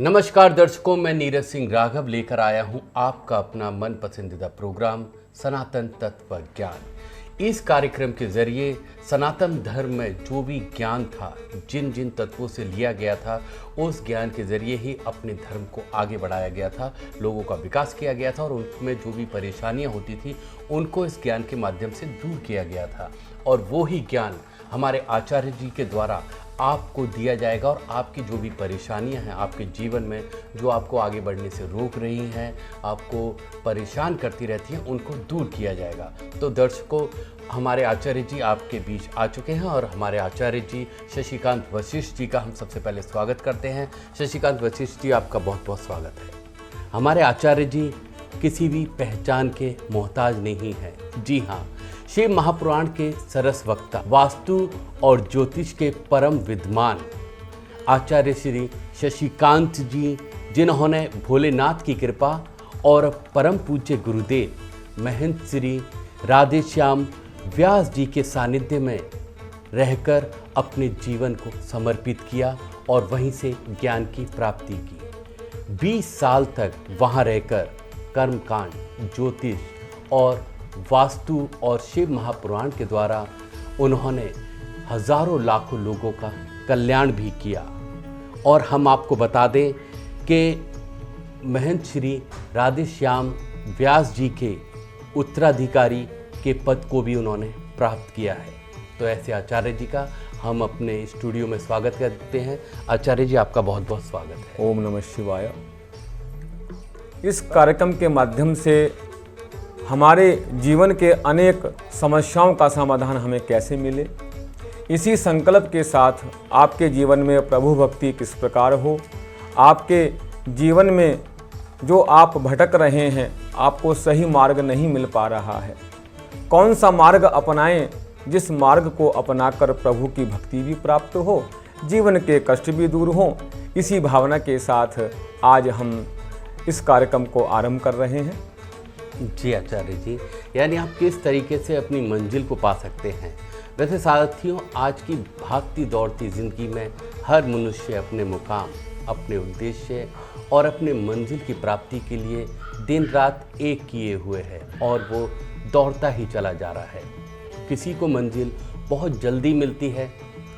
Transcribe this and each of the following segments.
नमस्कार दर्शकों, मैं नीरज सिंह राघव लेकर आया हूं आपका अपना मन पसंदीदा प्रोग्राम सनातन तत्व ज्ञान। इस कार्यक्रम के जरिए सनातन धर्म में जो भी ज्ञान था, जिन जिन तत्वों से लिया गया था, उस ज्ञान के जरिए ही अपने धर्म को आगे बढ़ाया गया था, लोगों का विकास किया गया था और उनमें जो भी परेशानियां होती थी उनको इस ज्ञान के माध्यम से दूर किया गया था। और वो ही ज्ञान हमारे आचार्य जी के द्वारा आपको दिया जाएगा और आपकी जो भी परेशानियां हैं आपके जीवन में, जो आपको आगे बढ़ने से रोक रही हैं, आपको परेशान करती रहती हैं, उनको दूर किया जाएगा। तो दर्शकों, हमारे आचार्य जी आपके बीच आ चुके हैं और हमारे आचार्य जी शशिकांत वशिष्ठ जी का हम सबसे पहले स्वागत करते हैं। शशिकांत वशिष्ठ जी, आपका बहुत बहुत स्वागत है। हमारे आचार्य जी किसी भी पहचान के मोहताज नहीं हैं। जी हाँ, शिव महापुराण के सरस वक्ता, वास्तु और ज्योतिष के परम विद्वान आचार्य श्री शशिकांत जी, जिन्होंने भोलेनाथ की कृपा और परम पूज्य गुरुदेव महंत श्री राधेश्याम व्यास जी के सानिध्य में रहकर अपने जीवन को समर्पित किया और वहीं से ज्ञान की प्राप्ति की। 20 साल तक वहाँ रहकर कर्मकांड, ज्योतिष और वास्तु और शिव महापुराण के द्वारा उन्होंने हजारों लाखों लोगों का कल्याण भी किया। और हम आपको बता दें कि महंत श्री राधेश्याम व्यास जी के उत्तराधिकारी के पद को भी उन्होंने प्राप्त किया है। तो ऐसे आचार्य जी का हम अपने स्टूडियो में स्वागत करते हैं। आचार्य जी, आपका बहुत बहुत स्वागत है। ओम नमः शिवाय। इस कार्यक्रम के माध्यम से हमारे जीवन के अनेक समस्याओं का समाधान हमें कैसे मिले, इसी संकल्प के साथ आपके जीवन में प्रभु भक्ति किस प्रकार हो, आपके जीवन में जो आप भटक रहे हैं, आपको सही मार्ग नहीं मिल पा रहा है, कौन सा मार्ग अपनाएं जिस मार्ग को अपनाकर प्रभु की भक्ति भी प्राप्त हो, जीवन के कष्ट भी दूर हों, इसी भावना के साथ आज हम इस कार्यक्रम को आरंभ कर रहे हैं। जी आचार्य जी, यानी आप किस तरीके से अपनी मंजिल को पा सकते हैं। वैसे साथियों, आज की भागती दौड़ती ज़िंदगी में हर मनुष्य अपने मुकाम, अपने उद्देश्य और अपने मंजिल की प्राप्ति के लिए दिन रात एक किए हुए है और वो दौड़ता ही चला जा रहा है। किसी को मंजिल बहुत जल्दी मिलती है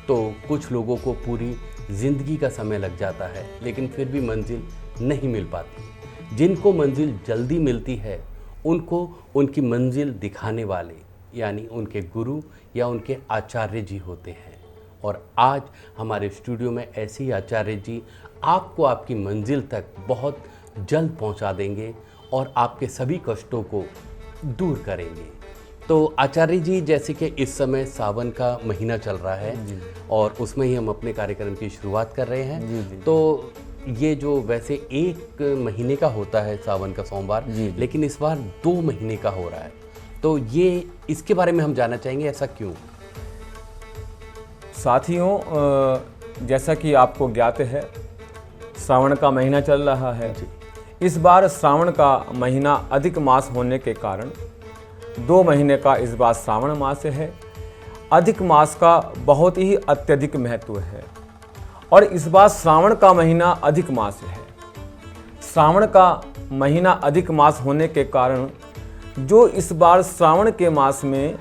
तो कुछ लोगों को पूरी ज़िंदगी का समय लग जाता है, लेकिन फिर भी मंजिल नहीं मिल पाती। जिनको मंजिल जल्दी मिलती है उनको उनकी मंजिल दिखाने वाले यानी उनके गुरु या उनके आचार्य जी होते हैं। और आज हमारे स्टूडियो में ऐसे ही आचार्य जी आपको आपकी मंजिल तक बहुत जल्द पहुंचा देंगे और आपके सभी कष्टों को दूर करेंगे। तो आचार्य जी, जैसे कि इस समय सावन का महीना चल रहा है और उसमें ही हम अपने कार्यक्रम की शुरुआत कर रहे हैं। तो ये जो वैसे 1 महीने का होता है सावन का सोमवार, लेकिन इस बार 2 महीने का हो रहा है, तो ये इसके बारे में हम जानना चाहेंगे, ऐसा क्यों? साथियों, जैसा कि आपको ज्ञात है, श्रावण का महीना चल रहा है। इस बार श्रावण का महीना अधिक मास होने के कारण 2 महीने का इस बार श्रावण मास है। अधिक मास का बहुत ही अत्यधिक महत्व है और इस बार श्रावण का महीना अधिक मास है। श्रावण का महीना अधिक मास होने के कारण जो इस बार श्रावण के मास में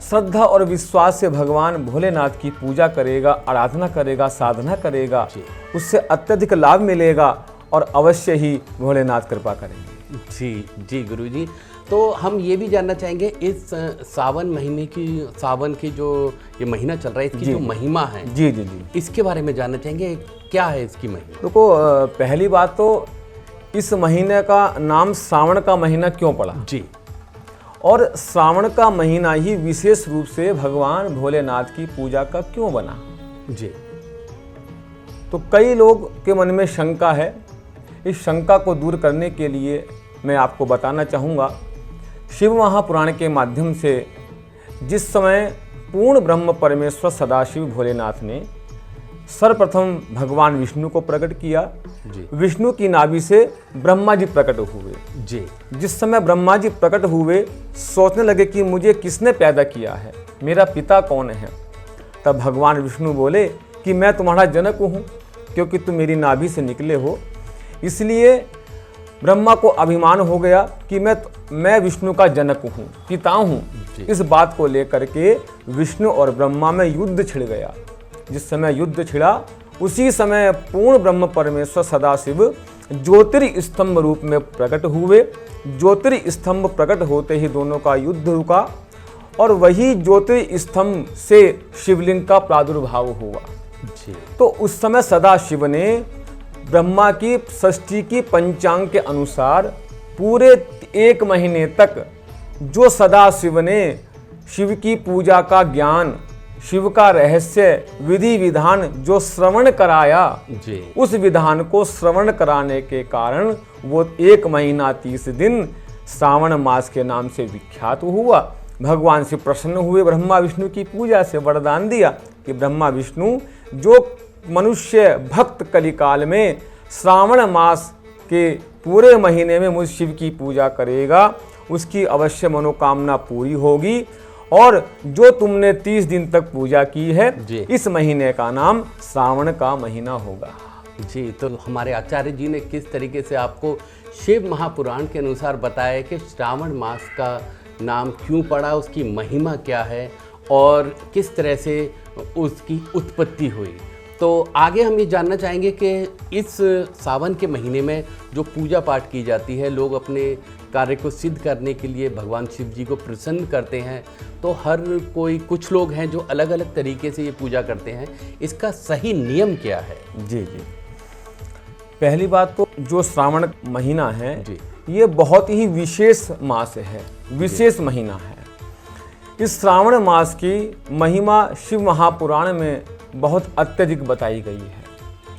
श्रद्धा और विश्वास से भगवान भोलेनाथ की पूजा करेगा, आराधना करेगा, साधना करेगा, उससे अत्यधिक लाभ मिलेगा और अवश्य ही भोलेनाथ कृपा करेंगे। जी गुरु जी, तो हम ये भी जानना चाहेंगे इस सावन महीने की, सावन की जो ये महीना चल रहा है, इसकी जो महिमा है, जी, इसके बारे में जानना चाहेंगे, क्या है इसकी महिमा? देखो, पहली बात तो इस महीने का नाम श्रावण का महीना क्यों पड़ा जी, और श्रावण का महीना ही विशेष रूप से भगवान भोलेनाथ की पूजा का क्यों बना जी। तो कई लोग के मन में शंका है। इस शंका को दूर करने के लिए मैं आपको बताना चाहूँगा, शिव महापुराण के माध्यम से जिस समय पूर्ण ब्रह्म परमेश्वर सदाशिव भोलेनाथ ने सर्वप्रथम भगवान विष्णु को प्रकट किया, विष्णु की नाभि से ब्रह्मा जी प्रकट हुए जी। जिस समय ब्रह्मा जी प्रकट हुए, सोचने लगे कि मुझे किसने पैदा किया है, मेरा पिता कौन है। तब भगवान विष्णु बोले कि मैं तुम्हारा जनक हूँ, क्योंकि तुम मेरी नाभि से निकले हो। इसलिए ब्रह्मा को अभिमान हो गया कि मैं विष्णु का जनक हूँ, पिता हूँ। इस बात को लेकर के विष्णु और ब्रह्मा में युद्ध छिड़ गया। जिस समय युद्ध छिड़ा उसी समय पूर्ण ब्रह्म परमेश्वर सदाशिव ज्योतिर्स्तंभ रूप में प्रकट हुए। ज्योतिर्स्तंभ प्रकट होते ही दोनों का युद्ध रुका और वही ज्योतिर्स्तंभ से शिवलिंग का प्रादुर्भाव हुआ। तो उस समय सदाशिव ने ब्रह्मा की षष्ठी की पंचांग के अनुसार पूरे 1 महीने तक जो सदाशिव ने शिव की पूजा का ज्ञान, शिव का रहस्य, विधि विधान जो श्रवण कराया, उस विधान को श्रवण कराने के कारण वो 1 महीना 30 दिन श्रावण मास के नाम से विख्यात हुआ। भगवान से प्रसन्न हुए, ब्रह्मा विष्णु की पूजा से वरदान दिया कि ब्रह्मा विष्णु जो मनुष्य भक्त कलिकाल में श्रावण मास के पूरे महीने में मुझ शिव की पूजा करेगा उसकी अवश्य मनोकामना पूरी होगी। और जो तुमने 30 दिन तक पूजा की है, इस महीने का नाम श्रावण का महीना होगा। जी, तो हमारे आचार्य जी ने किस तरीके से आपको शिव महापुराण के अनुसार बताया कि श्रावण मास का नाम क्यों पड़ा, उसकी महिमा क्या है और किस तरह से उसकी उत्पत्ति हुई। तो आगे हम ये जानना चाहेंगे कि इस सावन के महीने में जो पूजा पाठ की जाती है, लोग अपने कार्य को सिद्ध करने के लिए भगवान शिव जी को प्रसन्न करते हैं। तो हर कोई, कुछ लोग हैं जो अलग अलग तरीके से ये पूजा करते हैं, इसका सही नियम क्या है? जी, पहली बात तो जो श्रावण महीना है ये बहुत ही विशेष मास है, विशेष महीना है। इस श्रावण मास की महिमा शिव महापुराण में बहुत अत्यधिक बताई गई है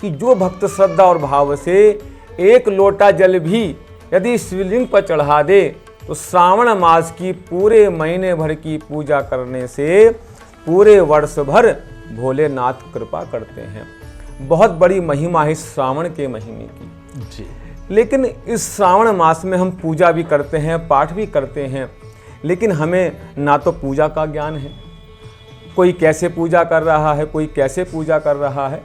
कि जो भक्त श्रद्धा और भाव से 1 लोटा जल भी यदि शिवलिंग पर चढ़ा दे तो श्रावण मास की पूरे महीने भर की पूजा करने से पूरे वर्ष भर भोलेनाथ कृपा करते हैं। बहुत बड़ी महिमा है श्रावण के महीने की। जी। लेकिन इस श्रावण मास में हम पूजा भी करते हैं, पाठ भी करते हैं, लेकिन हमें ना तो पूजा का ज्ञान है, कोई कैसे पूजा कर रहा है, कोई कैसे पूजा कर रहा है।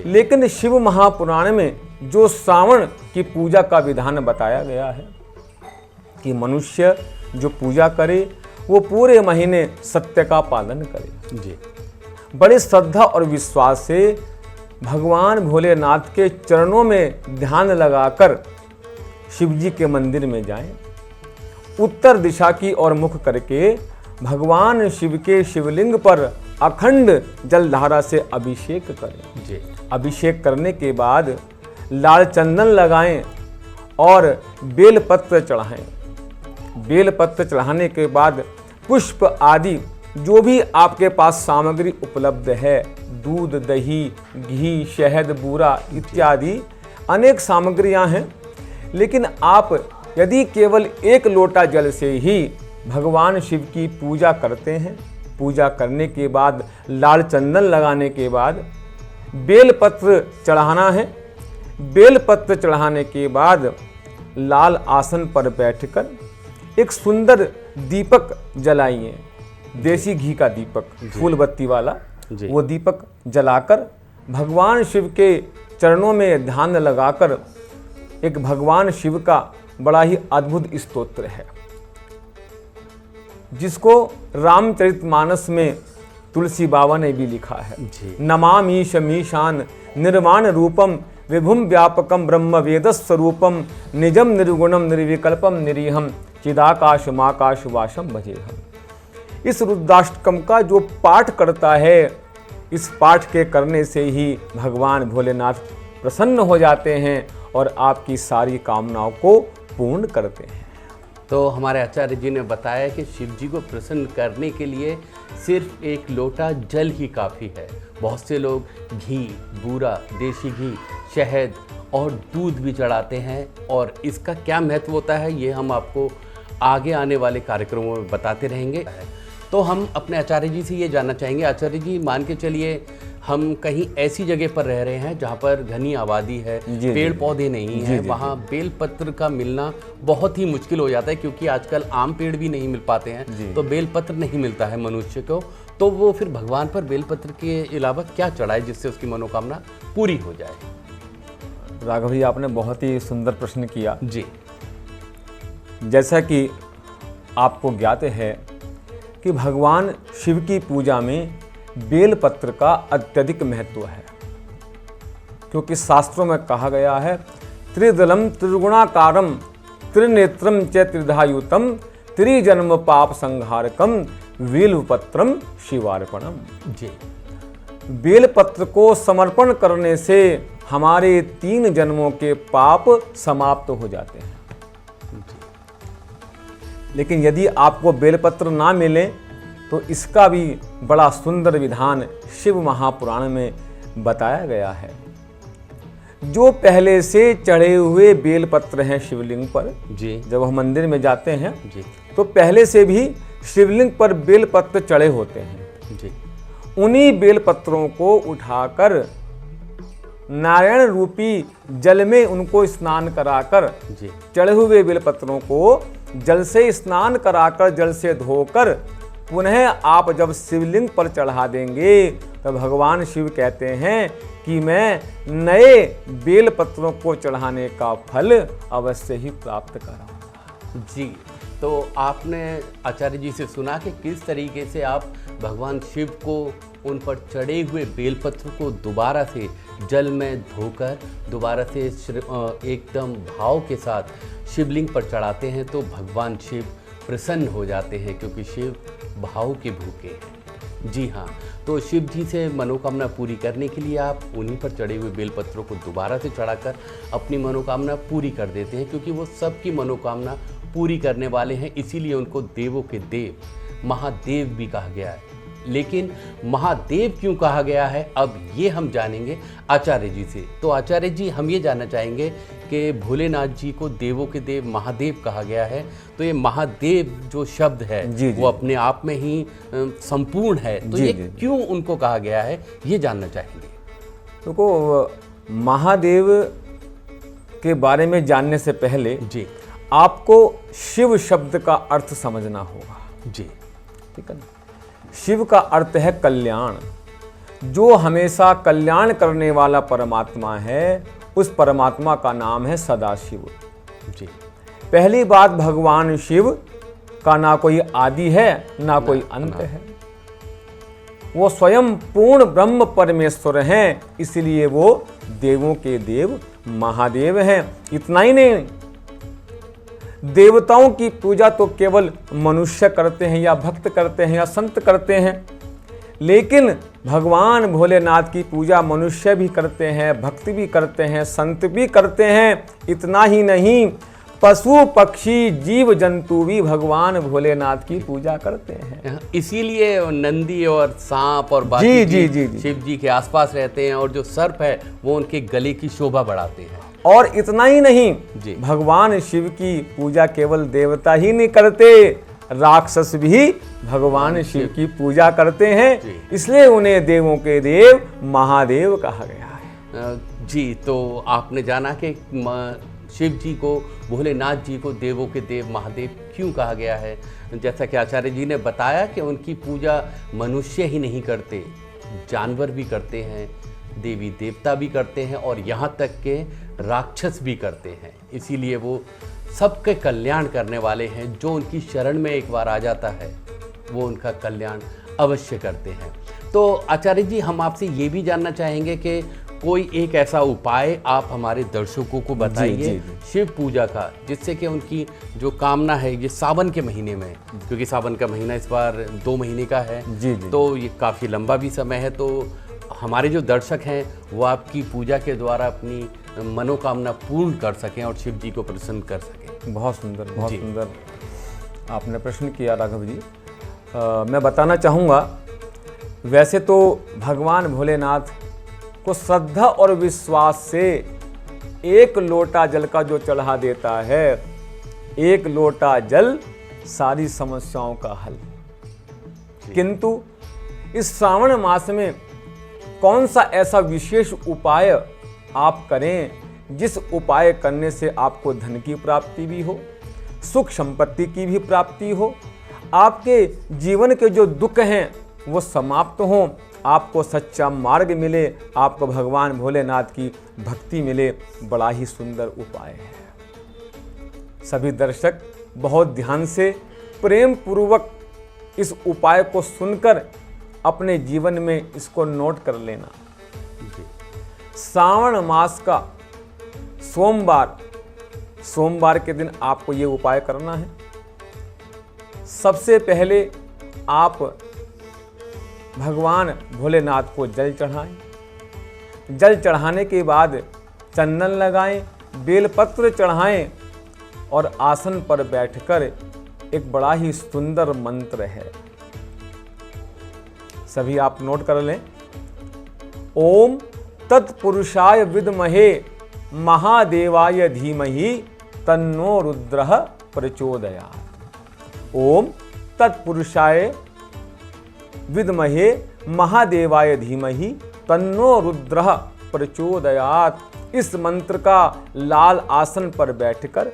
लेकिन शिव महापुराण में जो श्रावण की पूजा का विधान बताया गया है कि मनुष्य जो पूजा करे वो पूरे महीने सत्य का पालन करे। जी। बड़े श्रद्धा और विश्वास से भगवान भोलेनाथ के चरणों में ध्यान लगाकर शिव जी के मंदिर में जाएं, उत्तर दिशा की ओर मुख करके भगवान शिव के शिवलिंग पर अखंड जलधारा से अभिषेक करें। जी। अभिषेक करने के बाद लाल चंदन लगाएं और बेलपत्र चढ़ाएं। बेलपत्र चढ़ाने के बाद पुष्प आदि जो भी आपके पास सामग्री उपलब्ध है, दूध, दही, घी, शहद, बूरा इत्यादि अनेक सामग्रियां हैं, लेकिन आप यदि केवल 1 लोटा जल से ही भगवान शिव की पूजा करते हैं, पूजा करने के बाद लाल चंदन लगाने के बाद बेलपत्र चढ़ाना है। बेलपत्र चढ़ाने के बाद लाल आसन पर बैठकर एक सुंदर दीपक जलाइए, देसी घी का दीपक, फूल बत्ती वाला, वो दीपक जलाकर भगवान शिव के चरणों में ध्यान लगाकर एक भगवान शिव का बड़ा ही अद्भुत स्तोत्र है जिसको रामचरितमानस में तुलसी बाबा ने भी लिखा है। नमामीश मीशान निर्वाण रूपम विभुम व्यापकम ब्रह्म वेद स्वरूपम निजम निर्गुणम निर्विकल्पम निरीहम चिदाकाश माकाश वाशम भजेहम। इस रुद्राष्टकम का जो पाठ करता है, इस पाठ के करने से ही भगवान भोलेनाथ प्रसन्न हो जाते हैं और आपकी सारी कामनाओं को पूर्ण करते हैं। तो हमारे आचार्य जी ने बताया कि शिव जी को प्रसन्न करने के लिए सिर्फ 1 लोटा जल ही काफ़ी है। बहुत से लोग घी, बूरा, देसी घी, शहद और दूध भी चढ़ाते हैं और इसका क्या महत्व होता है ये हम आपको आगे आने वाले कार्यक्रमों में बताते रहेंगे। तो हम अपने आचार्य जी से ये जानना चाहेंगे, आचार्य जी मान के चलिए हम कहीं ऐसी जगह पर रह रहे हैं जहाँ पर घनी आबादी है, पेड़ पौधे नहीं है, वहाँ बेलपत्र का मिलना बहुत ही मुश्किल हो जाता है क्योंकि आजकल आम पेड़ भी नहीं मिल पाते हैं, तो बेलपत्र नहीं मिलता है मनुष्य को। तो वो फिर भगवान पर बेलपत्र के अलावा क्या चढ़ाए जिससे उसकी मनोकामना पूरी हो जाए? राघव जी, आपने बहुत ही सुंदर प्रश्न किया। जी। जैसा कि आपको ज्ञात है कि भगवान शिव की पूजा में बेलपत्र का अत्यधिक महत्व है, क्योंकि शास्त्रों में कहा गया है त्रिदलम त्रिगुणाकारम त्रिनेत्रम च त्रिधायुतम त्रिजन्म पाप संहारकम बेलपत्रम शिवार्पणम। जी। बेलपत्र को समर्पण करने से हमारे 3 जन्मों के पाप समाप्त हो जाते हैं। लेकिन यदि आपको बेलपत्र ना मिले तो इसका भी बड़ा सुंदर विधान शिव महापुराण में बताया गया है। जो पहले से चढ़े हुए बेलपत्र हैं शिवलिंग पर, जी, जब हम मंदिर में जाते हैं जी, तो पहले से भी शिवलिंग पर बेलपत्र चढ़े होते हैं। जी। उन्हीं बेलपत्रों को उठाकर नारायण रूपी जल में उनको स्नान कराकर, जी, चढ़े हुए बेलपत्रों को जल से स्नान कराकर, जल से धोकर पुनः आप जब शिवलिंग पर चढ़ा देंगे तो भगवान शिव कहते हैं कि मैं नए बेलपत्रों को चढ़ाने का फल अवश्य ही प्राप्त कराऊंगा। जी। तो आपने आचार्य जी से सुना कि किस तरीके से आप भगवान शिव को उन पर चढ़े हुए बेलपत्र को दोबारा से जल में धोकर दोबारा से एकदम भाव के साथ शिवलिंग पर चढ़ाते हैं तो भगवान शिव प्रसन्न हो जाते हैं, क्योंकि शिव भाव के भूखे हैं। जी हाँ, तो शिव जी से मनोकामना पूरी करने के लिए आप उन्हीं पर चढ़े हुए बेलपत्रों को दोबारा से चढ़ाकर अपनी मनोकामना पूरी कर देते हैं, क्योंकि वो सबकी मनोकामना पूरी करने वाले हैं। इसीलिए उनको देवों के देव महादेव भी कहा गया है। लेकिन महादेव क्यों कहा गया है, अब ये हम जानेंगे आचार्य जी से। तो आचार्य जी, हम ये जानना चाहेंगे कि भोलेनाथ जी को देवों के देव महादेव कहा गया है, तो ये महादेव जो शब्द है जी, जी, वो अपने आप में ही संपूर्ण है, तो जी, ये जी, क्यों उनको कहा गया है, ये जानना चाहेंगे। देखो, महादेव के बारे में जानने से पहले जी, आपको शिव शब्द का अर्थ समझना होगा। जी, ठीक है ना। शिव का अर्थ है कल्याण। जो हमेशा कल्याण करने वाला परमात्मा है, उस परमात्मा का नाम है सदाशिव। जी। पहली बात, भगवान शिव का ना कोई आदि है ना कोई अंत है। वो स्वयं पूर्ण ब्रह्म परमेश्वर हैं, इसलिए वो देवों के देव महादेव हैं। इतना ही नहीं, देवताओं की पूजा तो केवल मनुष्य करते हैं या भक्त करते हैं या संत करते हैं, लेकिन भगवान भोलेनाथ की पूजा मनुष्य भी करते हैं, भक्त भी करते हैं, संत भी करते हैं। इतना ही नहीं, पशु पक्षी जीव जंतु भी भगवान भोलेनाथ की पूजा करते हैं। इसीलिए नंदी और सांप और बाकी जी। शिव जी के आसपास रहते हैं, और जो सर्प है वो उनके गले की शोभा बढ़ाते हैं। और इतना ही नहीं, जी, भगवान शिव की पूजा केवल देवता ही नहीं करते, राक्षस भी भगवान शिव की पूजा करते हैं। इसलिए उन्हें देवों के देव महादेव कहा गया है। जी, तो आपने जाना कि शिव जी को, भोलेनाथ जी को देवों के देव महादेव क्यों कहा गया है। जैसा कि आचार्य जी ने बताया कि उनकी पूजा मनुष्य ही नहीं करते, जानवर भी करते हैं, देवी देवता भी करते हैं, और यहाँ तक के राक्षस भी करते हैं। इसीलिए वो सबके कल्याण करने वाले हैं। जो उनकी शरण में एक बार आ जाता है वो उनका कल्याण अवश्य करते हैं। तो आचार्य जी, हम आपसे ये भी जानना चाहेंगे कि कोई एक ऐसा उपाय आप हमारे दर्शकों को बताइए शिव पूजा का, जिससे कि उनकी जो कामना है, ये सावन के महीने में, क्योंकि सावन का महीना इस बार 2 महीने का है, तो ये काफ़ी लंबा भी समय है, तो हमारे जो दर्शक हैं वो आपकी पूजा के द्वारा अपनी मनोकामना पूर्ण कर सकें और शिव जी को प्रसन्न कर सकें। बहुत सुंदर, बहुत सुंदर आपने प्रश्न किया राघव जी। मैं बताना चाहूँगा, वैसे तो भगवान भोलेनाथ को श्रद्धा और विश्वास से 1 लोटा जल का जो चढ़ा देता है, 1 लोटा जल सारी समस्याओं का हल। किंतु इस श्रावण मास में कौन सा ऐसा विशेष उपाय आप करें जिस उपाय करने से आपको धन की प्राप्ति भी हो, सुख संपत्ति की भी प्राप्ति हो, आपके जीवन के जो दुख हैं वो समाप्त हों, आपको सच्चा मार्ग मिले, आपको भगवान भोलेनाथ की भक्ति मिले। बड़ा ही सुंदर उपाय है। सभी दर्शक बहुत ध्यान से प्रेम पूर्वक इस उपाय को सुनकर अपने जीवन में इसको नोट कर लेना। श्रावण मास का सोमवार के दिन आपको ये उपाय करना है। सबसे पहले आप भगवान भोलेनाथ को जल चढ़ाएं। जल चढ़ाने के बाद चंदन लगाएं, बेलपत्र चढ़ाएं और आसन पर बैठकर एक बड़ा ही सुंदर मंत्र है, सभी आप नोट कर लें। ओम तत्पुरुषाय विद्महे महादेवाय धीमहि तन्नो रुद्रः प्रचोदयात्। ओम तत्पुरुषाय विद्महे महादेवाय धीमहि तन्नो रुद्रः प्रचोदयात्। इस मंत्र का लाल आसन पर बैठकर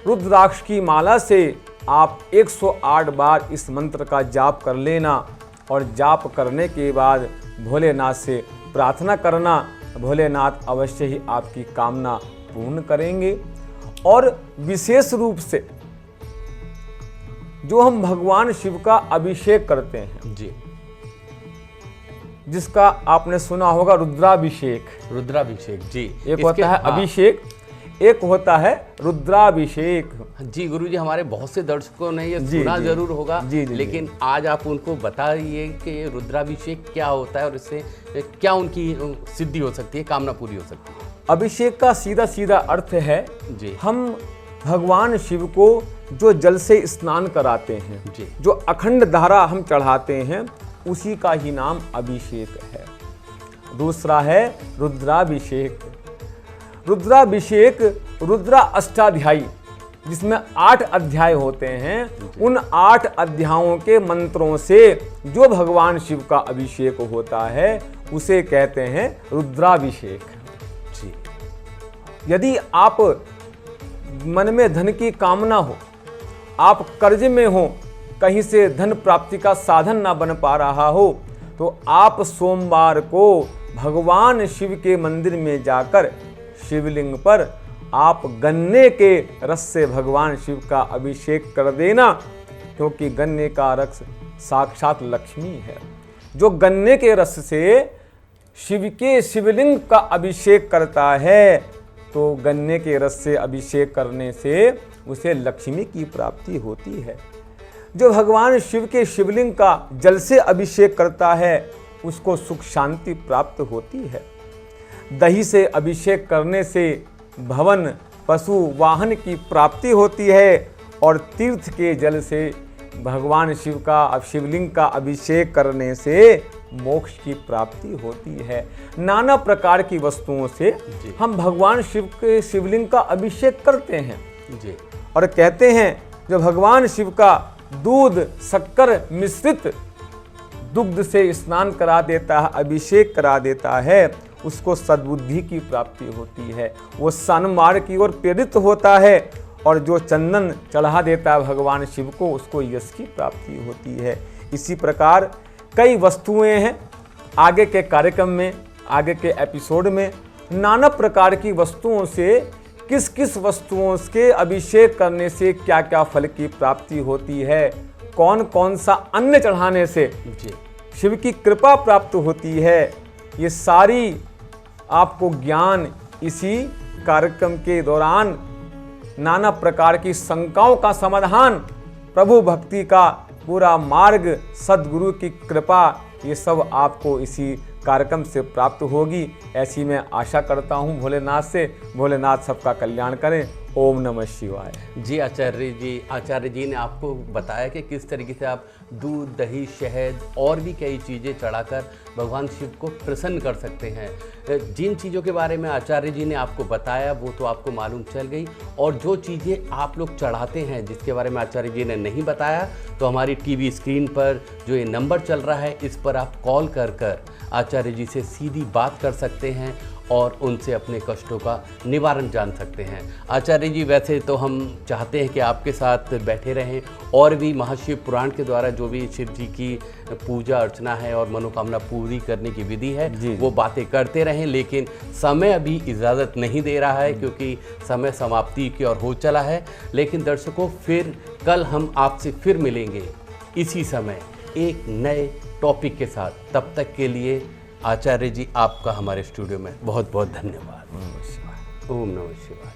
रुद्राक्ष की माला से आप 108 बार इस मंत्र का जाप कर लेना और जाप करने के बाद भोलेनाथ से प्रार्थना करना। भोलेनाथ अवश्य ही आपकी कामना पूर्ण करेंगे। और विशेष रूप से जो हम भगवान शिव का अभिषेक करते हैं जी, जिसका आपने सुना होगा रुद्राभिषेक जी। एक होता है अभिषेक, एक होता है रुद्राभिषेक। जी गुरुजी, हमारे बहुत से दर्शकों ने ये जी, सुना जी, जरूर होगा, जी, जी, लेकिन आज आप उनको बताइए कि ये रुद्राभिषेक क्या होता है और इससे क्या उनकी सिद्धि हो सकती है, कामना पूरी हो सकती है। अभिषेक का सीधा सीधा अर्थ है जी, हम भगवान शिव को जो जल से स्नान कराते हैं जी, जो अखंड धारा हम चढ़ाते हैं, उसी का ही नाम अभिषेक है। दूसरा है रुद्राभिषेक। रुद्राभिषेक रुद्रा अष्टाध्यायी, जिसमें 8 अध्याय होते हैं, उन 8 अध्यायों के मंत्रों से जो भगवान शिव का अभिषेक होता है उसे कहते हैं रुद्राभिषेक जी। यदि आप मन में धन की कामना हो, आप कर्ज में हो, कहीं से धन प्राप्ति का साधन ना बन पा रहा हो, तो आप सोमवार को भगवान शिव के मंदिर में जाकर शिवलिंग पर आप गन्ने के रस से भगवान शिव का अभिषेक कर देना, क्योंकि गन्ने का रस साक्षात लक्ष्मी है। जो गन्ने के रस से शिव के शिवलिंग का अभिषेक करता है, तो गन्ने के रस से अभिषेक करने से उसे लक्ष्मी की प्राप्ति होती है। जो भगवान शिव के शिवलिंग का जल से अभिषेक करता है, उसको सुख शांति प्राप्त होती है। दही से अभिषेक करने से भवन पशु वाहन की प्राप्ति होती है, और तीर्थ के जल से भगवान शिव का शिवलिंग का अभिषेक करने से मोक्ष की प्राप्ति होती है। नाना प्रकार की वस्तुओं से हम भगवान शिव के शिवलिंग का अभिषेक करते हैं जी, और कहते हैं जो भगवान शिव का दूध शक्कर मिश्रित दुग्ध से स्नान करा देता है, अभिषेक करा देता है, उसको सद्बुद्धि की प्राप्ति होती है, वो सन्मार्ग की ओर प्रेरित होता है, और जो चंदन चढ़ा देता है भगवान शिव को, उसको यश की प्राप्ति होती है। इसी प्रकार कई वस्तुएं हैं। आगे के कार्यक्रम में, आगे के एपिसोड में नाना प्रकार की वस्तुओं से किस किस वस्तुओं के अभिषेक करने से क्या क्या फल की प्राप्ति होती है, कौन कौन सा अन्न चढ़ाने से जी शिव की कृपा प्राप्त होती है, ये सारी आपको ज्ञान इसी कार्यक्रम के दौरान नाना प्रकार की शंकाओं का समाधान, प्रभु भक्ति का पूरा मार्ग, सद्गुरु की कृपा, ये सब आपको इसी कार्यक्रम से प्राप्त होगी। ऐसी मैं आशा करता हूँ भोलेनाथ से। भोलेनाथ सबका कल्याण करें। ओम नमः शिवाय। जी आचार्य जी ने आपको बताया कि किस तरीके से आप दूध, दही, शहद और भी कई चीज़ें चढ़ाकर भगवान शिव को प्रसन्न कर सकते हैं। जिन चीज़ों के बारे में आचार्य जी ने आपको बताया वो तो आपको मालूम चल गई, और जो चीज़ें आप लोग चढ़ाते हैं जिसके बारे में आचार्य जी ने नहीं बताया, तो हमारी टीवी स्क्रीन पर जो ये नंबर चल रहा है, इस पर आप कॉल कर आचार्य जी से सीधी बात कर सकते हैं और उनसे अपने कष्टों का निवारण जान सकते हैं। आचार्य जी, वैसे तो हम चाहते हैं कि आपके साथ बैठे रहें और भी महाशिव पुराण के द्वारा जो भी शिव जी की पूजा अर्चना है और मनोकामना पूरी करने की विधि है वो बातें करते रहें, लेकिन समय अभी इजाज़त नहीं दे रहा है क्योंकि समय समाप्ति की ओर हो चला है। लेकिन दर्शकों, फिर कल हम आपसे फिर मिलेंगे इसी समय एक नए टॉपिक के साथ। तब तक के लिए आचार्य जी, आपका हमारे स्टूडियो में बहुत बहुत धन्यवाद। ओम नमः शिवाय।